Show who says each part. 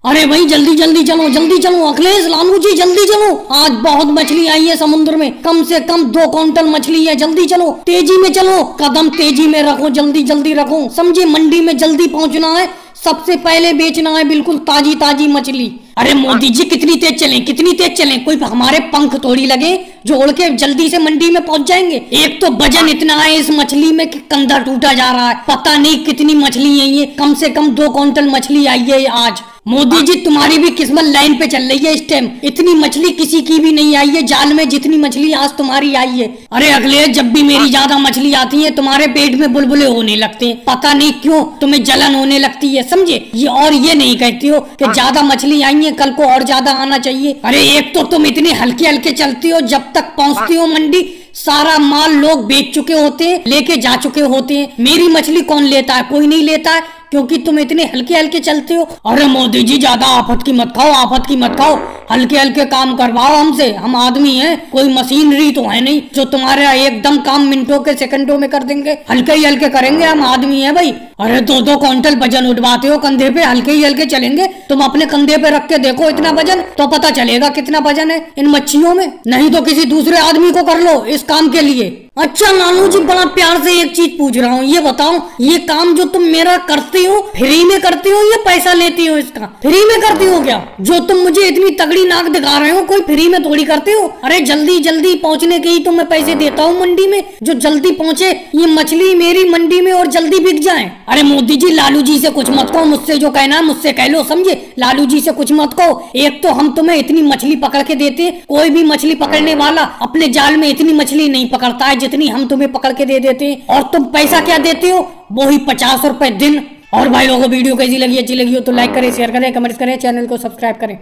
Speaker 1: अरे भाई जल्दी जल्दी चलो, जल्दी चलो अखिलेश, लालू जी जल्दी चलो। आज बहुत मछली आई है समुद्र में, कम से कम 2 क्विंटल मछली है। जल्दी चलो, तेजी में चलो, कदम तेजी में रखो, जल्दी जल्दी रखो, समझे। मंडी में जल्दी पहुंचना है, सबसे पहले बेचना है बिल्कुल ताजी ताजी मछली। अरे मोदी जी कितनी तेज चलें, कितनी तेज चलें, कोई हमारे पंख थोड़ी लगे जो उड़ के जल्दी से मंडी में पहुंच जाएंगे। एक तो वजन इतना है इस मछली में कि कंधा टूटा जा रहा है। पता नहीं कितनी मछली है ये, कम से कम 2 क्विंटल मछली आई है आज। मोदी जी तुम्हारी भी किस्मत लाइन पे चल रही है इस टाइम। इतनी मछली किसी की भी नहीं आई है जाल में जितनी मछली आज तुम्हारी आई है। अरे अगले जब भी मेरी ज्यादा मछली आती है तुम्हारे पेट में बुलबुले होने लगते हैं, पता नहीं क्यों तुम्हें जलन होने लगती है, समझे। ये और ये नहीं कहती हो कि ज्यादा मछली आई है कल को और ज्यादा आना चाहिए। अरे एक तो तुम इतने हल्के हल्के चलती हो, जब तक पहुंचती हो मंडी सारा माल लोग बेच चुके होते हैं, लेके जा चुके होते हैं। मेरी मछली कौन लेता है, कोई नहीं लेता है, क्योंकि तुम इतने हल्के हल्के चलते हो। अरे मोदी जी ज्यादा आफत की मत खाओ, आफत की मत खाओ, हल्के हल्के काम करवाओ हमसे। हम आदमी हैं, कोई मशीनरी तो है नहीं जो तुम्हारे एकदम काम मिनटों के सेकंडों में कर देंगे। हल्के ही हल्के करेंगे, हम आदमी हैं भाई। अरे 2-2 क्विंटल वजन उठवाते हो कंधे पे, हल्के ही हल्के चलेंगे। तुम अपने कंधे पे रख के देखो इतना वजन, तो पता चलेगा कितना वजन है इन मच्छियों में। नहीं तो किसी दूसरे आदमी को कर लो इस काम के लिए। अच्छा लालू जी बड़ा प्यार से एक चीज पूछ रहा हूँ, ये बताओ ये काम जो तुम मेरा करते हो फ्री में करते हो या पैसा लेती हो इसका? फ्री में करती हो क्या? जो तुम मुझे इतनी तगड़ी नाक दिखा रहे हो कोई फ्री में थोड़ी करते हो। अरे जल्दी जल्दी पहुंचने के ही तो मैं पैसे देता हूँ मंडी में, जो जल्दी पहुंचे ये मछली मेरी मंडी में और जल्दी बिक जाए। अरे मोदी जी लालू जी से कुछ मत कहो, मुझसे जो कहना मुझसे कह लो, समझे। लालू जी से कुछ मत कहो। एक तो हम तुम्हें इतनी मछली पकड़ के देते, कोई भी मछली पकड़ने वाला अपने जाल में इतनी मछली नहीं पकड़ता है जितनी हम तुम्हें पकड़ के दे देते हैं। और तुम पैसा क्या देते हो, वो ही 50 रुपए दिन। और भाई लोगों वीडियो कैसी लगी, अच्छी लगी हो तो लाइक करें, शेयर करें, कमेंट्स करें, चैनल को सब्सक्राइब करें।